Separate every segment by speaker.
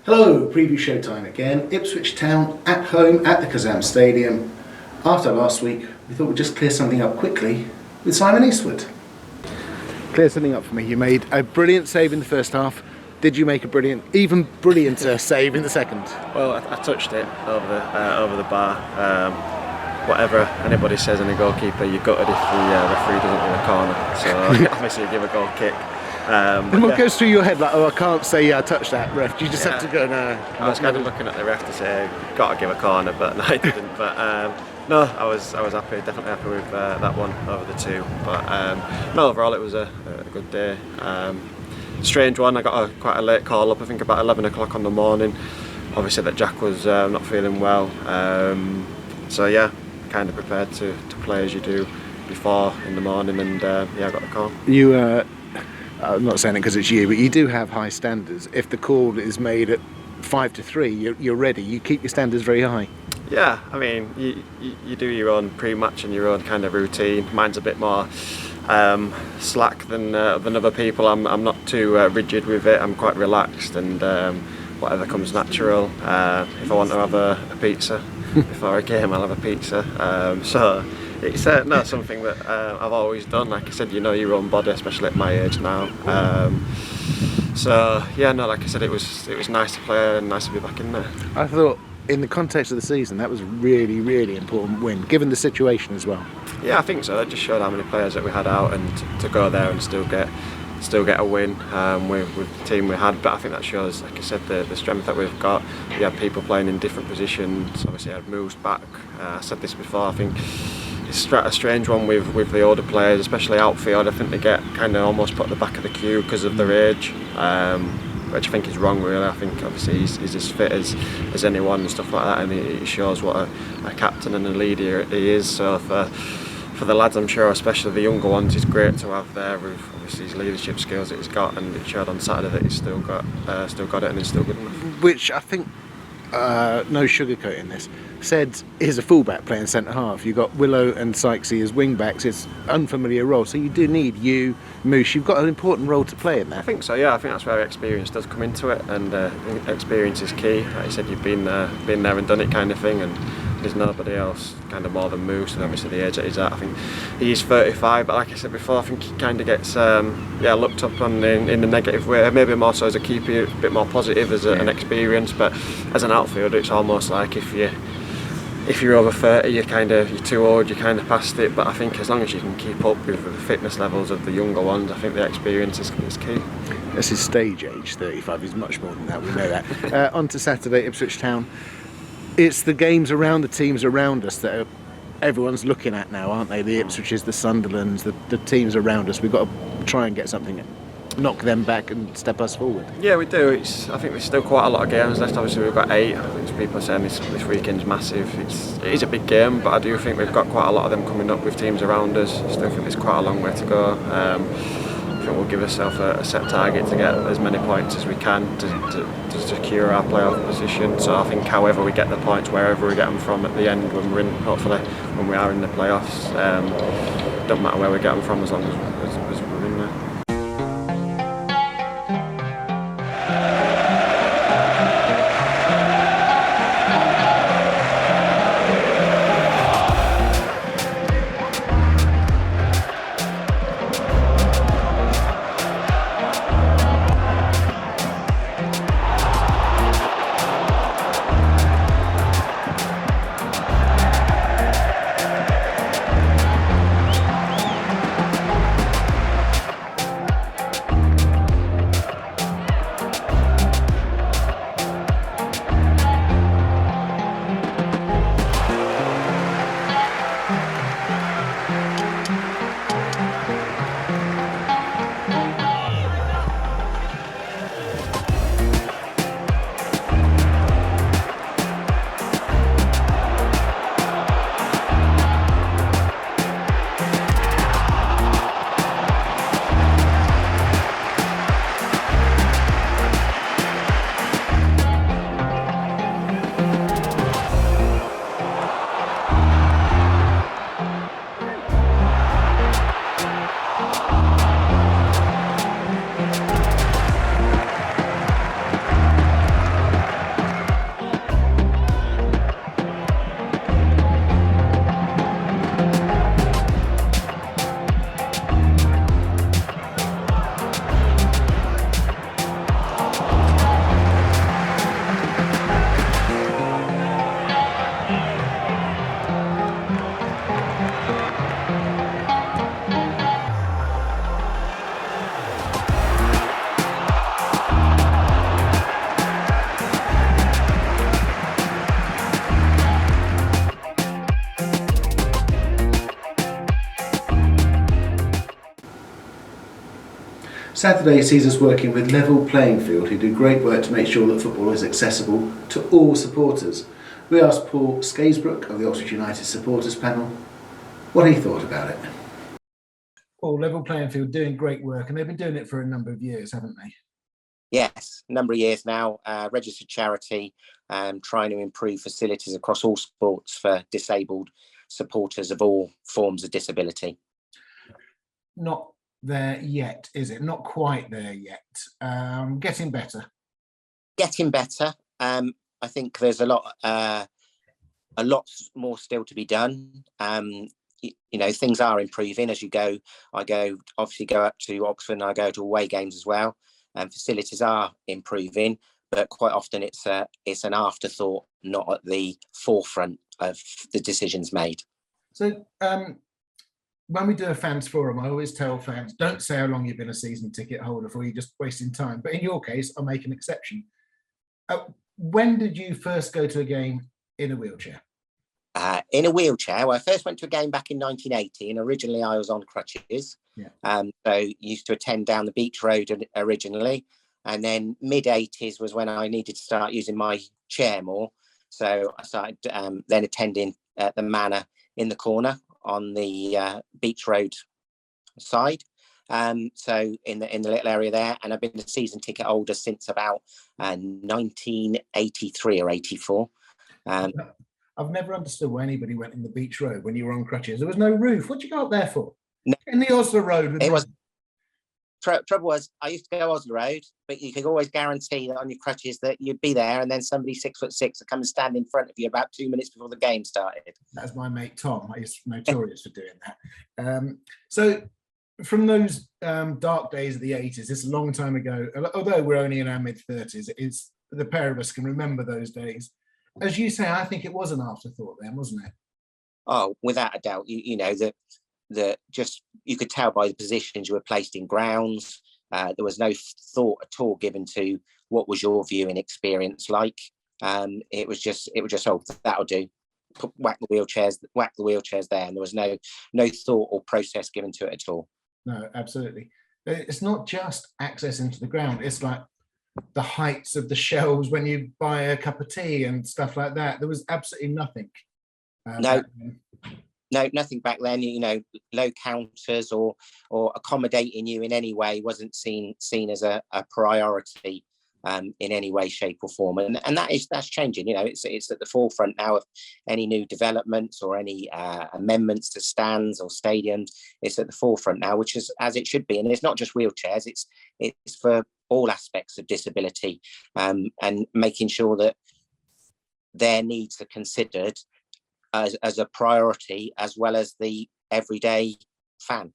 Speaker 1: Hello, preview showtime again. Ipswich Town at home at the Kassam Stadium. After last week, we thought we'd just clear something up quickly with Simon Eastwood. Clear something up for me. You made a brilliant save in the first half. Did you make a even brillianter save in the second?
Speaker 2: Well, I touched it over the bar. Whatever anybody says in a goalkeeper, you're gutted if the referee doesn't give a corner. So obviously you give a goal kick.
Speaker 1: And what goes through your head, like, oh, I can't say I touched that, ref? You just have to go, no.
Speaker 2: I was kind of looking at the ref to say, got to give a corner, but no, I didn't. But no, I was happy, definitely happy with that one over the two. But no, overall it was a good day. Strange one. I got quite a late call up. I think about 11 o'clock on the morning. Obviously that Jack was not feeling well. So yeah, kind of prepared to play as you do before in the morning, and yeah, I got the call.
Speaker 1: You. I'm not saying it because it's you, but you do have high standards. If the call is made at 5-3, you're ready. You keep your standards very high.
Speaker 2: Yeah, I mean, you do your own pre-match and your own kind of routine. Mine's a bit more slack than other people. I'm not too rigid with it. I'm quite relaxed, and whatever comes natural. If I want to have a pizza before a game, I'll have a pizza. So it's not something that I've always done. Like I said, you know your own body, especially at my age now. So yeah, no, like I said, it was nice to play and nice to be back in there.
Speaker 1: I thought, in the context of the season, that was a really, really important win, given the situation as well.
Speaker 2: Yeah, I think so. That just showed how many players that we had out, and to go there and still get a win with the team we had. But I think that shows, like I said, the strength that we've got. We had people playing in different positions. Obviously, I had moves back. I said this before. I think it's a strange one with the older players, especially outfield. I think they get kind of almost put at the back of the queue because of their age, which I think is wrong, really. I think obviously he's as fit as anyone and stuff like that, and he shows what a captain and a leader he is. So for the lads, I'm sure, especially the younger ones, it's great to have there with obviously his leadership skills that he's got, and it showed on Saturday that he's still got it, and he's still good enough.
Speaker 1: Which I think, no sugarcoating this, said is a fullback playing centre half. You've got Willow and Sykesy as wing backs. It's unfamiliar role, so you do need you, Moose. You've got an important role to play in that.
Speaker 2: I think so. Yeah, I think that's where experience does come into it, and experience is key. Like you said, you've been there and done it, kind of thing, and there's nobody else kind of more than Moose, and obviously the age that he's at. I think he's 35, but like I said before, I think he kind of gets looked up on in the negative way. Maybe more so as a keeper, a bit more positive as an experience, but as an outfielder, it's almost like if you're over 30, you're too old, you're kind of past it. But I think as long as you can keep up with the fitness levels of the younger ones, I think the experience is key.
Speaker 1: That's his stage age, 35. He's much more than that, we know that. On to Saturday, Ipswich Town. It's the games around the teams around us that everyone's looking at now, aren't they? The Ipswiches, the Sunderlands, the teams around us. We've got to try and get something, knock them back and step us forward.
Speaker 2: Yeah, we do. I think there's still quite a lot of games left. Obviously we've got 8. I think people are saying this weekend's massive. It is a big game, but I do think we've got quite a lot of them coming up with teams around us. I still think there's quite a long way to go. I think we'll give ourselves a set target to get as many points as we can to secure our playoff position. So I think however we get the points, wherever we get them from at the end, hopefully when we are in the playoffs, don't matter where we get them from as long as we're in there.
Speaker 1: Saturday sees us working with Level Playing Field, who do great work to make sure that football is accessible to all supporters. We asked Paul Scaysbrook of the Oxford United supporters panel what he thought about it. Paul, Level Playing Field doing great work, and they've been doing it for a number of years, haven't they?
Speaker 3: Yes, a number of years now, registered charity, trying to improve facilities across all sports for disabled supporters of all forms of disability.
Speaker 1: Not there yet, is it? Not quite there yet. Getting better.
Speaker 3: Getting better. I think there's a lot more still to be done. Things are improving as you go. I go up to Oxford and I go to away games as well. And facilities are improving, but quite often it's an afterthought, not at the forefront of the decisions made.
Speaker 1: So when we do a fans forum, I always tell fans, don't say how long you've been a season ticket holder for, you're just wasting time. But in your case, I'll make an exception. When did you first go to a game in a wheelchair?
Speaker 3: In a wheelchair. Well, I first went to a game back in 1980, and originally I was on crutches.
Speaker 1: Yeah.
Speaker 3: So used to attend down the Beach Road originally, and then mid-80s was when I needed to start using my chair more. So I started then attending at the Manor in the corner on the Beach Road side. So in the little area there, and I've been a season ticket holder since about 1983 or 84.
Speaker 1: I've never understood why anybody went in the Beach Road when you were on crutches. There was no roof. What'd you go up there for?
Speaker 3: No.
Speaker 1: In the Osler Road.
Speaker 3: Trouble was, I used to go Osler Road, but you could always guarantee that on your crutches that you'd be there, and then somebody 6'6" would come and stand in front of you about 2 minutes before the game started. That's
Speaker 1: my mate Tom. He's notorious for doing that. So from those dark days of the 80s, it's a long time ago, although we're only in our mid-30s, it's the pair of us can remember those days. As you say, I think it was an afterthought then, wasn't it?
Speaker 3: Oh, without a doubt. You know that just you could tell by the positions you were placed in grounds. There was no thought at all given to what was your viewing experience like. It was just oh, that'll do. Whack the wheelchairs there, and there was no thought or process given to it at all.
Speaker 1: No, absolutely. It's not just access into the ground. It's like the heights of the shelves when you buy a cup of tea and stuff like that. There was absolutely nothing.
Speaker 3: No, nothing back then. Low counters or accommodating you in any way wasn't seen as a priority in any way, shape, or form. And that's changing. It's at the forefront now of any new developments or any amendments to stands or stadiums. It's at the forefront now, which is as it should be. And it's not just wheelchairs. It's for all aspects of disability, and making sure that their needs are considered as a priority, as well as the everyday fan.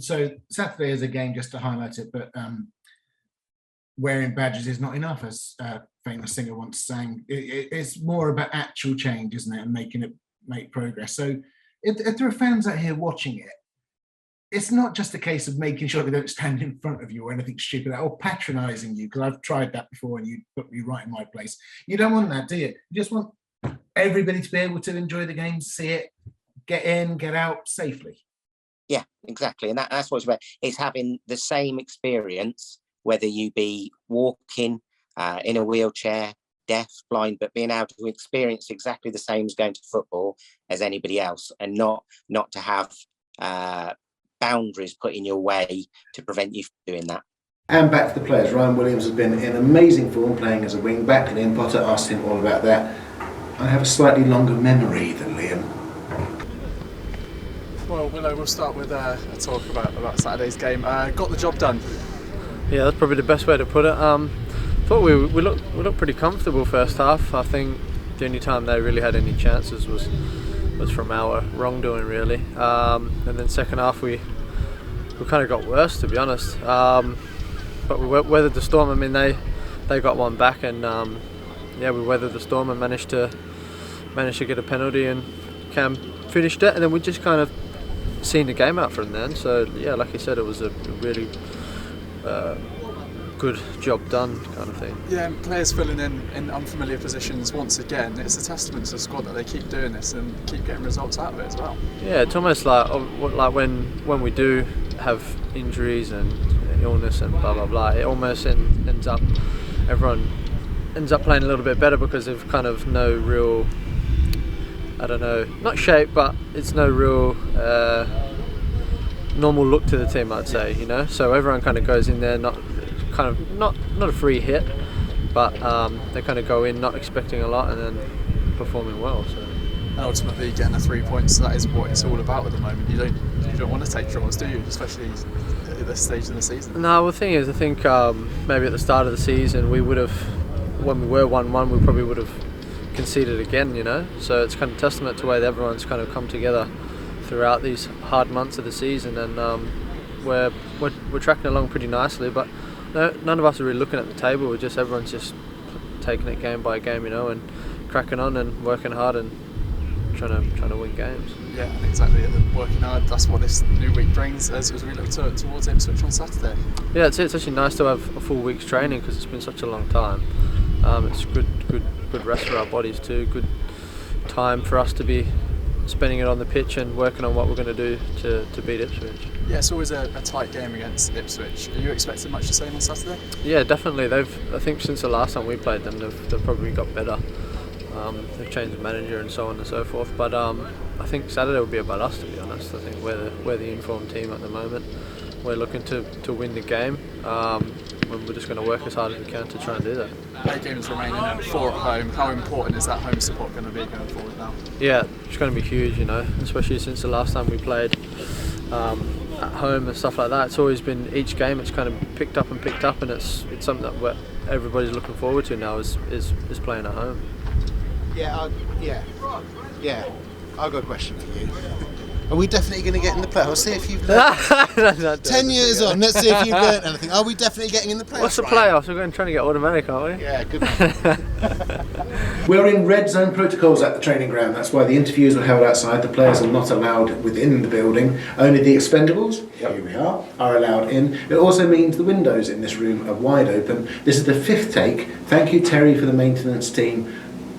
Speaker 1: So Saturday is a game, just to highlight it, but wearing badges is not enough, as a famous singer once sang. It's more about actual change, isn't it, and making it make progress. So if there are fans out here watching it, it's not just a case of making sure they don't stand in front of you or anything stupid or patronising you, because I've tried that before and you put me right in my place. You don't want that, do you? You just want everybody to be able to enjoy the game, see it, get in, get out safely.
Speaker 3: Yeah, exactly. And that's what it's about. It's having the same experience, whether you be walking in a wheelchair, deaf, blind, but being able to experience exactly the same as going to football as anybody else, and not to have boundaries put in your way to prevent you from doing that.
Speaker 1: And back to the players. Ryan Williams has been in amazing form playing as a wing back. Liam Potter asked him all about that. I have a slightly longer memory than Liam.
Speaker 4: Well, Willow, we'll start with a talk about Saturday's game. Got the job done.
Speaker 5: Yeah, that's probably the best way to put it. Thought we looked pretty comfortable first half. I think the only time they really had any chances was from our wrongdoing, really. And then second half we kind of got worse, to be honest. But we weathered the storm. I mean, they got one back, and we weathered the storm and managed to get a penalty, and Cam finished it, and then we just kind of seen the game out from then. So yeah, like you said, it was a really good job done kind of thing.
Speaker 4: Yeah, and players filling in unfamiliar positions once again. It's a testament to the squad that they keep doing this and keep getting results out of it as well.
Speaker 5: Yeah, it's almost like when we do have injuries and illness and blah blah blah, it almost everyone ends up playing a little bit better because they've kind of no real, I don't know, not shape, but it's no real normal look to the team, I'd say, you know. So everyone kind of goes in there not a free hit, but they kind of go in not expecting a lot and then performing well. So.
Speaker 4: And ultimately, getting the 3 points, that is what it's all about at the moment. You don't want to take draws, do you? Especially at this stage of the season.
Speaker 5: No, well, the thing is, I think maybe at the start of the season we would have, when we were 1-1, we probably would have conceded again, you know. So it's kind of testament to the way that everyone's kind of come together throughout these hard months of the season, and we're tracking along pretty nicely. But no, none of us are really looking at the table. We're just, everyone's just taking it game by game, you know, and cracking on and working hard and trying to win games.
Speaker 4: Yeah, exactly. Working hard. That's what this new week brings as we look towards Ipswich on Saturday.
Speaker 5: Yeah, it's actually nice to have a full week's training because it's been such a long time. It's good rest for our bodies too. Good time for us to be spending it on the pitch and working on what we're going to do to beat Ipswich.
Speaker 4: Yeah, it's always a tight game against Ipswich. Are you expecting much the same on Saturday?
Speaker 5: Yeah, definitely. I think since the last time we played them, they've probably got better. They've changed the manager and so on and so forth. But I think Saturday will be about us, to be honest. I think we're the informed team at the moment. We're looking to win the game. We're just going to work as hard as we can to try and do that.
Speaker 4: 8 games remaining and 4 at home. How important is that home support going to be going forward now?
Speaker 5: Yeah, it's going to be huge, you know, especially since the last time we played at home and stuff like that. It's always been, each game it's kind of picked up, and it's something that everybody's looking forward to now is playing at home.
Speaker 1: Yeah. I've got a question for you. Are we definitely going to get in the playoffs? See if you've learned. 10 years on, let's see if you've learned anything. Are we definitely getting in the playoffs?
Speaker 5: What's the playoffs? We're going to try to get automatic, aren't we?
Speaker 1: Yeah, good man. We're in red zone protocols at the training ground. That's why the interviews were held outside. The players are not allowed within the building. Only the expendables, here we are allowed in. It also means the windows in this room are wide open. This is the 5th take. Thank you, Terry, for the maintenance team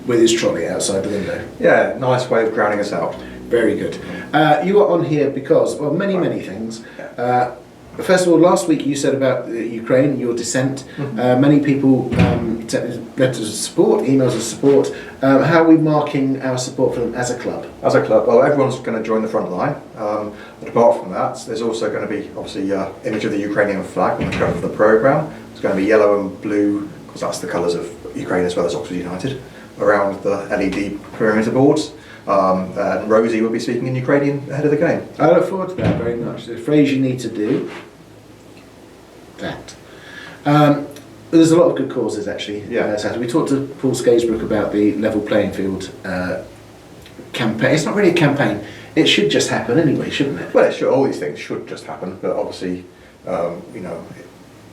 Speaker 1: with his trolley outside the window.
Speaker 6: Yeah, nice way of grounding us out.
Speaker 1: Very good. You are on here because, well, many things. First of all, last week you said about Ukraine, your dissent. Many people sent letters of support, emails of support. How are we marking our support for them as a club?
Speaker 6: As a club, well, everyone's going to join the front line. But apart from that, there's also going to be, obviously, image of the Ukrainian flag on the cover of the programme. It's going to be yellow and blue, because that's the colours of Ukraine as well as Oxford United, around the LED perimeter boards. And Rosie will be speaking in Ukrainian ahead of the game.
Speaker 1: I look forward to that very much. The phrase you need to do that. There's a lot of good causes actually.
Speaker 6: Yeah.
Speaker 1: We talked to Paul Skaysbrook about the level playing field campaign. It's not really a campaign. It should just happen anyway, shouldn't it?
Speaker 6: Well, all these things should just happen, but obviously,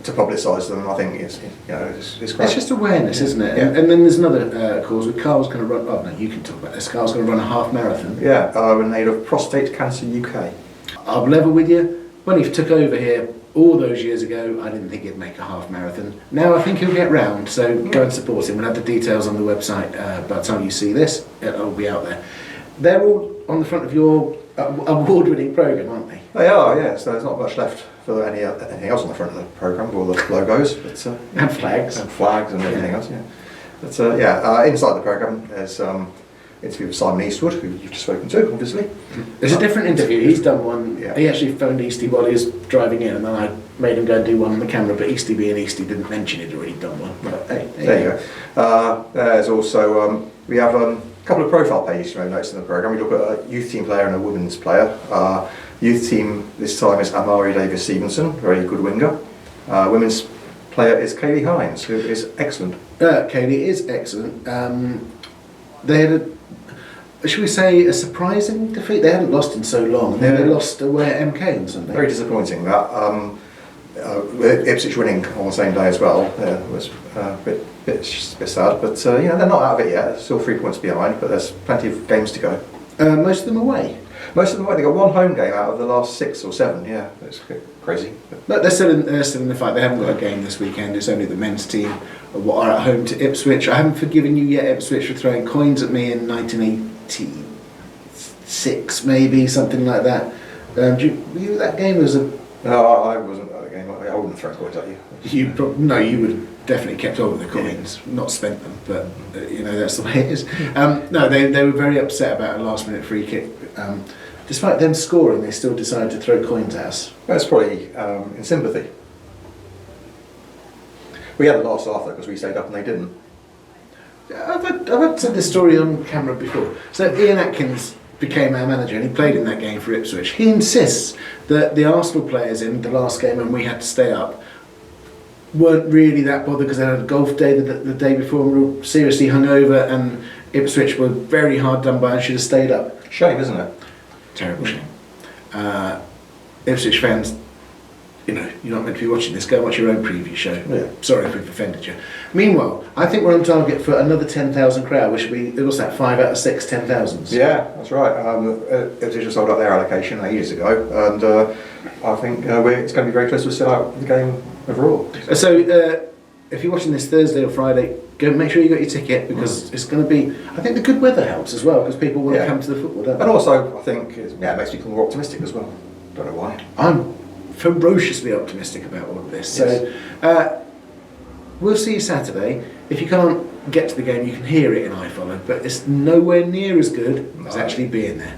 Speaker 6: to publicise them, I think it's great.
Speaker 1: It's just awareness, isn't it?
Speaker 6: Yeah.
Speaker 1: And then there's another cause with Carl's going to run. Oh no, you can talk about this. Carl's going to run a half marathon.
Speaker 6: Yeah, in aid of Prostate Cancer UK.
Speaker 1: I'll level with you. When he took over here all those years ago, I didn't think he'd make a half marathon. Now I think he'll get round. So go and support him. We'll have the details on the website by the time you see this. It'll be out there. They're all on the front of your award-winning programme, aren't they?
Speaker 6: They are, yeah. So there's not much left for anything else on the front of the programme, all the logos, but
Speaker 1: And flags.
Speaker 6: And flags and everything else, yeah. But inside the programme there's interview with Simon Eastwood, who you've just spoken to, obviously.
Speaker 1: There's a different interview. He's done one.
Speaker 6: Yeah.
Speaker 1: He actually phoned Eastie while he was driving in, and then I made him go and do one on the camera. But Eastie being Eastie didn't mention he'd already done one. But hey,
Speaker 6: there you go. There's also we have a couple of profile pages you may notice in the programme. We look at a youth team player and a women's player. Youth team this time is Amari Davis Stevenson, very good winger. Women's player is Kaylee Hines, who is excellent.
Speaker 1: Kaylee is excellent. They had should we say a surprising defeat? They hadn't lost in so long, and then they lost away at MK on Sunday.
Speaker 6: Very disappointing that. With Ipswich winning on the same day as well was a bit sad, but they're not out of it yet. Still 3 points behind, but there's plenty of games to go.
Speaker 1: Most of them away.
Speaker 6: Most of them away. They got one home game out of the last 6 or 7. Yeah, it's crazy.
Speaker 1: But they're still in the fight. They haven't got a game this weekend. It's only the men's team what are at home to Ipswich. I haven't forgiven you yet, Ipswich, for throwing coins at me in 1986, maybe something like that. Were you at that game?
Speaker 6: No, I wasn't. that game. I wouldn't have thrown coins at you.
Speaker 1: You would have definitely kept hold of the coins, not spent them, but that's the way it is. No, they were very upset about a last-minute free kick. Despite them scoring, they still decided to throw coins at us.
Speaker 6: That's probably in sympathy. We had a loss after because we stayed up and they didn't.
Speaker 1: I've said this story on camera before. So Ian Atkins became our manager and he played in that game for Ipswich. He insists that the Arsenal players in the last game when we had to stay up weren't really that bothered because they had a golf day the day before and we were seriously hungover, and Ipswich were very hard done by and should have stayed up.
Speaker 6: Shame, isn't it?
Speaker 1: Terrible shame. Ipswich fans, you're not meant to be watching this. Go and watch your own preview show.
Speaker 6: Yeah.
Speaker 1: Sorry if we've offended you. Meanwhile, I think we're on target for another 10,000 crowd, which would be, what's that, 5 out of 6 10,000s?
Speaker 6: Yeah, that's right. Ipswich just sold out their allocation ages ago, and I think it's going to be very close to sell out the game overall.
Speaker 1: So, if you're watching this Thursday or Friday, go and make sure you got your ticket because it's going to be. I think the good weather helps as well because people want to come to the football, don't they?
Speaker 6: And also, I think it makes people more optimistic as well. Don't know why.
Speaker 1: I'm ferociously optimistic about all of this.
Speaker 6: Yes.
Speaker 1: So, we'll see you Saturday. If you can't get to the game, you can hear it in iFollow, but it's nowhere near as good as actually being there.